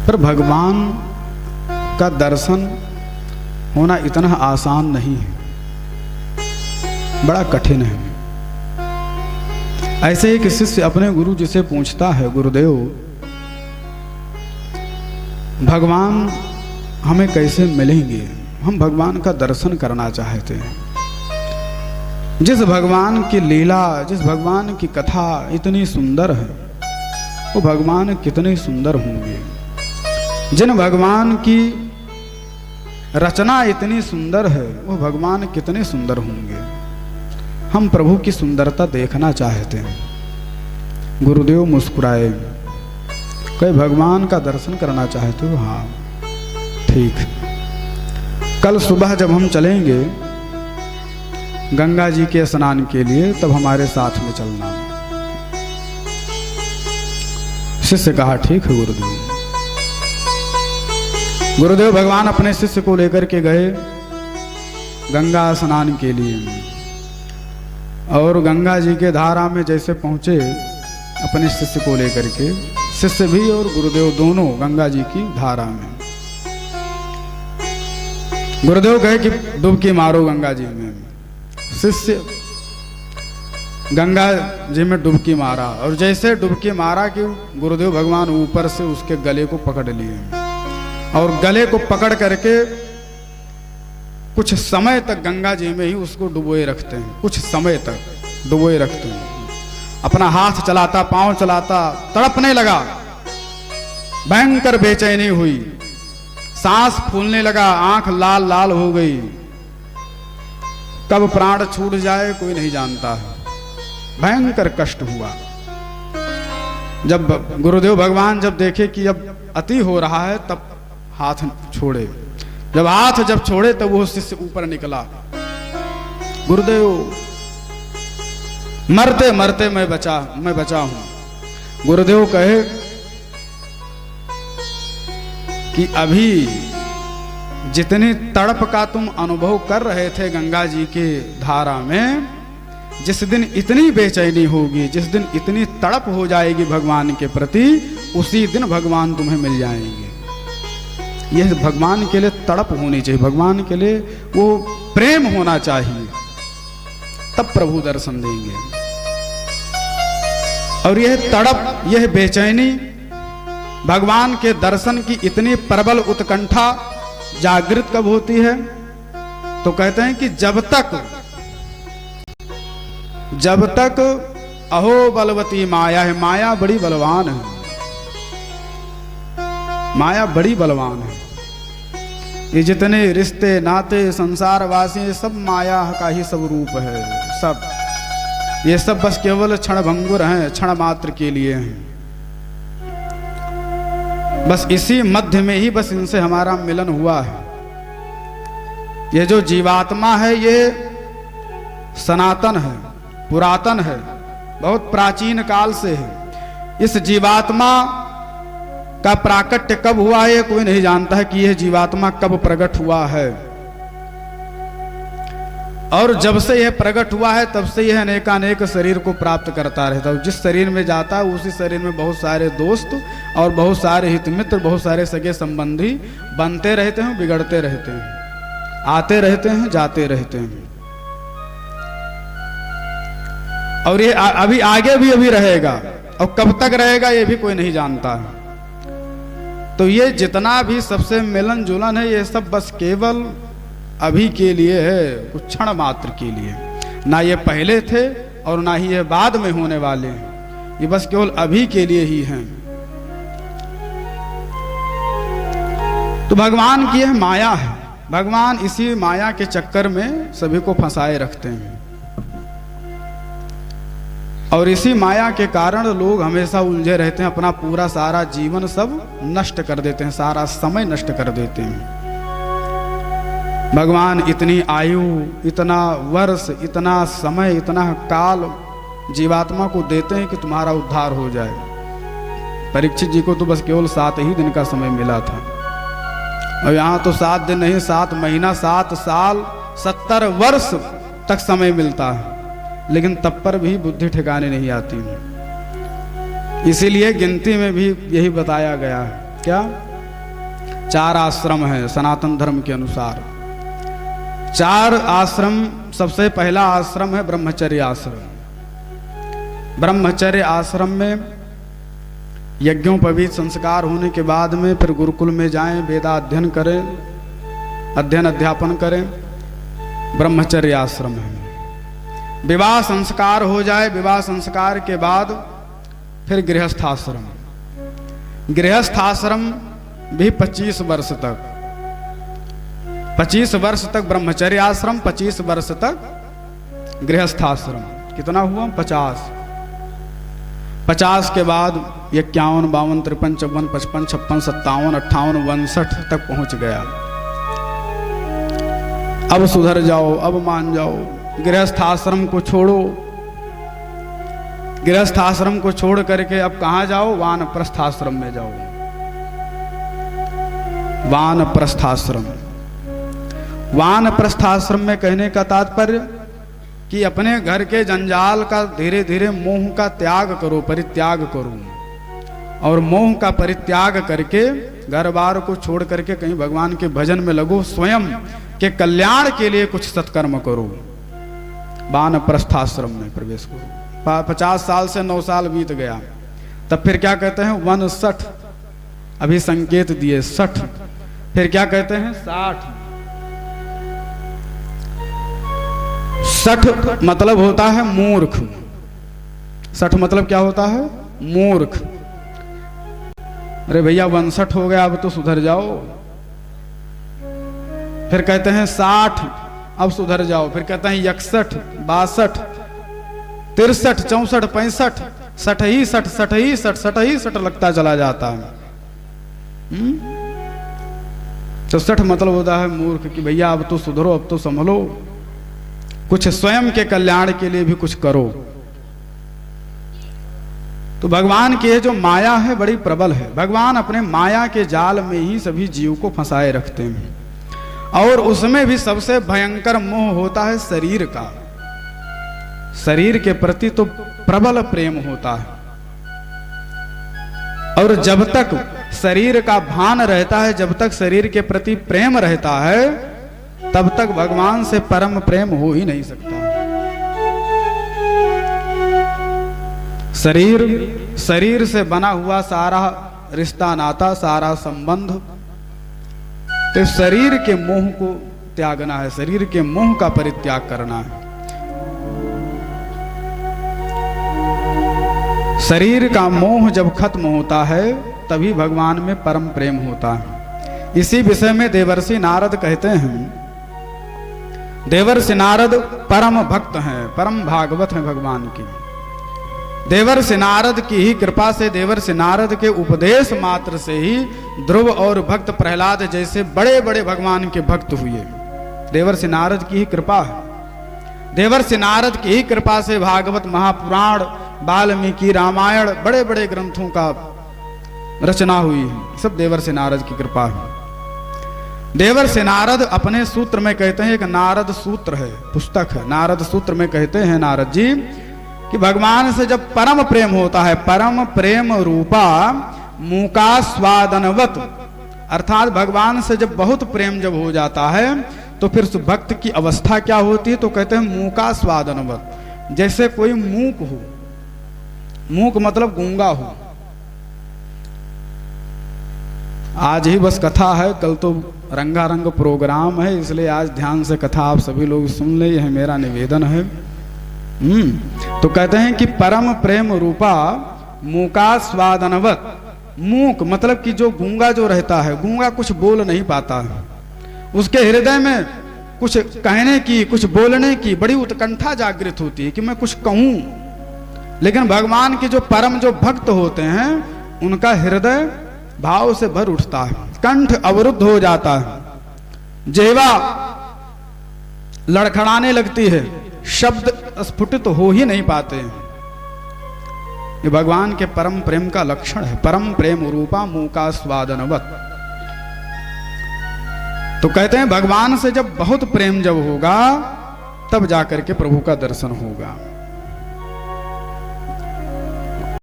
पर भगवान का दर्शन होना इतना आसान नहीं है, बड़ा कठिन है। ऐसे ही किसी से अपने गुरु जी से पूछता है, गुरुदेव भगवान हमें कैसे मिलेंगे, हम भगवान का दर्शन करना चाहते हैं। जिस भगवान की लीला, जिस भगवान की कथा इतनी सुंदर है, वो भगवान कितने सुंदर होंगे। जिन भगवान की रचना इतनी सुंदर है, वो भगवान कितने सुंदर होंगे। हम प्रभु की सुंदरता देखना चाहते हैं। गुरुदेव मुस्कुराए, कई भगवान का दर्शन करना चाहते हो? हाँ ठीक, कल सुबह जब हम चलेंगे गंगा जी के स्नान के लिए, तब हमारे साथ में चलना। शिष्य कहा ठीक है गुरुदेव। गुरुदेव भगवान अपने शिष्य को लेकर के गए गंगा स्नान के लिए, और गंगा जी के धारा में जैसे पहुंचे अपने शिष्य को लेकर के, शिष्य भी और गुरुदेव दोनों गंगा जी की धारा में। गुरुदेव कहे कि डुबकी मारो गंगा जी में। शिष्य गंगा जी में डुबकी मारा, और जैसे डुबकी मारा कि गुरुदेव भगवान ऊपर से उसके गले को पकड़ लिए, और गले को पकड़ करके कुछ समय तक गंगा जी में ही उसको डुबोए रखते हैं। कुछ समय तक डुबोए रखते हैं। अपना हाथ चलाता, पांव चलाता, तड़पने लगा, भयंकर बेचैनी हुई, सांस फूलने लगा, आंख लाल लाल हो गई। कब प्राण छूट जाए कोई नहीं जानता है। भयंकर कष्ट हुआ। जब गुरुदेव भगवान जब देखे कि अब अति हो रहा है, तब हाथ छोड़े। जब हाथ जब छोड़े तब वो शिष्य ऊपर निकला। गुरुदेव मरते मरते मैं बचा हूं। गुरुदेव कहे कि अभी जितनी तड़प का तुम अनुभव कर रहे थे गंगा जी के धारा में, जिस दिन इतनी बेचैनी होगी, जिस दिन इतनी तड़प हो जाएगी भगवान के प्रति, उसी दिन भगवान तुम्हें मिल जाएंगे। यह भगवान के लिए तड़प होनी चाहिए, भगवान के लिए वो प्रेम होना चाहिए, तब प्रभु दर्शन देंगे। और यह तड़प, यह बेचैनी, भगवान के दर्शन की इतनी प्रबल उत्कंठा जागृत कब होती है? तो कहते हैं कि जब तक अहो बलवती माया है। माया बड़ी बलवान है, माया बड़ी बलवान है। ये जितने रिश्ते नाते संसार वासी, सब माया का ही सब रूप है। सब ये सब बस केवल क्षण भंगुर हैं, क्षण मात्र के लिए हैं। बस इसी मध्य में ही बस इनसे हमारा मिलन हुआ है। ये जो जीवात्मा है, ये सनातन है, पुरातन है, बहुत प्राचीन काल से है। इस जीवात्मा का प्राकट्य कब हुआ है कोई नहीं जानता है, कि यह जीवात्मा कब प्रकट हुआ है। और जब से यह प्रकट हुआ है तब से यह अनेकानेक शरीर को प्राप्त करता रहता है। जिस शरीर में जाता है उसी शरीर में बहुत सारे दोस्त और बहुत सारे हित मित्र, बहुत सारे सगे संबंधी बनते रहते हैं, बिगड़ते रहते हैं, आते रहते हैं, जाते रहते हैं। और ये अभी आगे भी अभी रहेगा, और कब तक रहेगा ये भी कोई नहीं जानता है। तो ये जितना भी सबसे मिलन जुलन है, ये सब बस केवल अभी के लिए है, कुछ क्षण मात्र के लिए। ना ये पहले थे और ना ही ये बाद में होने वाले हैं, ये बस केवल अभी के लिए ही हैं। तो भगवान की यह माया है। भगवान इसी माया के चक्कर में सभी को फंसाए रखते हैं, और इसी माया के कारण लोग हमेशा उलझे रहते हैं। अपना पूरा सारा जीवन सब नष्ट कर देते हैं, सारा समय नष्ट कर देते हैं। भगवान इतनी आयु, इतना वर्ष, इतना समय, इतना काल जीवात्मा को देते हैं कि तुम्हारा उद्धार हो जाए। परीक्षित जी को तो बस केवल 7 ही दिन का समय मिला था, और यहाँ तो 7 दिन नहीं, 7 महीना, 7 साल, 70 वर्ष तक समय मिलता है, लेकिन तब पर भी बुद्धि ठिकाने नहीं आती। इसीलिए गिनती में भी यही बताया गया है, क्या 4 आश्रम है सनातन धर्म के अनुसार। 4 आश्रम, सबसे पहला आश्रम है ब्रह्मचर्य आश्रम। ब्रह्मचर्य आश्रम में यज्ञोपवीत संस्कार होने के बाद में फिर गुरुकुल में जाएं, वेदाध्ययन करें, अध्ययन अध्यापन करें, ब्रह्मचर्य आश्रम है। विवाह संस्कार हो जाए, विवाह संस्कार के बाद फिर गृहस्थाश्रम। गृहस्थाश्रम भी 25 वर्ष तक, 25 वर्ष तक ब्रह्मचर्य आश्रम, 25 वर्ष तक गृहस्थाश्रम। कितना हुआ? 50। 50 के बाद 51, 52, 53, 54, 55, 56, 57, 58, 62 तक पहुंच गया। अब सुधर जाओ, अब मान जाओ, गृहस्थ आश्रम को छोड़ो। गृहस्थ आश्रम को छोड़ करके अब कहां जाओ? वानप्रस्थ आश्रम में जाओ। वानप्रस्थ आश्रम। वानप्रस्थ आश्रम में कहने का तात्पर्य कि अपने घर के जंजाल का धीरे धीरे मोह का त्याग करो, परित्याग करो, और मोह का परित्याग करके घर बार को छोड़ करके कहीं भगवान के भजन में लगो, स्वयं के कल्याण के लिए कुछ सत्कर्म करो। वानप्रस्थाश्रम में प्रवेश करो। 50 साल से 9 साल बीत गया, तब फिर क्या कहते हैं? 59। अभी संकेत दिए 60। फिर क्या कहते हैं? 60। 60 मतलब होता है मूर्ख। 60 मतलब क्या होता है? मूर्ख। अरे भैया 62 हो गया, अब तो सुधर जाओ। फिर कहते हैं 60, अब सुधर जाओ। फिर कहते हैं 61, 62, 63, 64, 65, 67, 67, 67 लगता चला जाता है। तो 60 मतलब होता है मूर्ख कि भैया अब तो सुधरो, अब तो संभलो, कुछ स्वयं के कल्याण के लिए भी कुछ करो। तो भगवान की जो माया है बड़ी प्रबल है। भगवान अपने माया के जाल में ही सभी जीव को फंसाए रखते हैं, और उसमें भी सबसे भयंकर मोह होता है शरीर का। शरीर के प्रति तो प्रबल प्रेम होता है, और जब तक शरीर का भान रहता है, जब तक शरीर के प्रति प्रेम रहता है, तब तक भगवान से परम प्रेम हो ही नहीं सकता। शरीर से बना हुआ सारा रिश्ता नाता, सारा संबंध, तो शरीर के मोह को त्यागना है, शरीर के मोह का परित्याग करना है। शरीर का मोह जब खत्म होता है तभी भगवान में परम प्रेम होता है। इसी विषय में देवर्षि नारद कहते हैं, देवर्षि नारद परम भक्त हैं, परम भागवत हैं भगवान की। देवर्षि नारद की ही कृपा से, देवर्षि नारद के उपदेश मात्र से ही ध्रुव और भक्त प्रहलाद जैसे बड़े बड़े भगवान के भक्त हुए। देवर्षि नारद की ही कृपा है। देवर्षि नारद की ही कृपा से भागवत, महापुराण, वाल्मीकि रामायण, बड़े बड़े ग्रंथों का रचना हुई है। सब देवर्षि नारद की कृपा है। देवर्षि नारद अपने सूत्र में कहते हैं, एक नारद सूत्र है, पुस्तक है, नारद सूत्र में कहते हैं नारद जी कि भगवान से जब परम प्रेम होता है, परम प्रेम रूपा मूका स्वादनवत, अर्थात भगवान से जब बहुत प्रेम जब हो जाता है तो फिर उस भक्त की अवस्था क्या होती है? तो कहते हैं मूका स्वादनवत, जैसे कोई मूक हो। मूक मतलब गूंगा हो। आज ही बस कथा है, कल तो रंगारंग प्रोग्राम है, इसलिए आज ध्यान से कथा आप सभी लोग सुन ले, यह मेरा निवेदन है। तो कहते हैं कि परम प्रेम रूपा मूका स्वादनवत। मूक मतलब कि जो गूंगा जो रहता है, गूंगा कुछ बोल नहीं पाता है, उसके हृदय में कुछ कहने की, कुछ बोलने की बड़ी उत्कंठा जागृत होती है कि मैं कुछ कहूं। लेकिन भगवान के जो परम जो भक्त होते हैं, उनका हृदय भाव से भर उठता है, कंठ अवरुद्ध हो जाता है, जिह्वा लड़खड़ाने लगती है, शब्द स्फुटित हो ही नहीं पाते। ये भगवान के परम प्रेम का लक्षण है, परम प्रेम रूपा मूका स्वादनवत। तो कहते हैं भगवान से जब बहुत प्रेम जब होगा, तब जाकर के प्रभु का दर्शन होगा।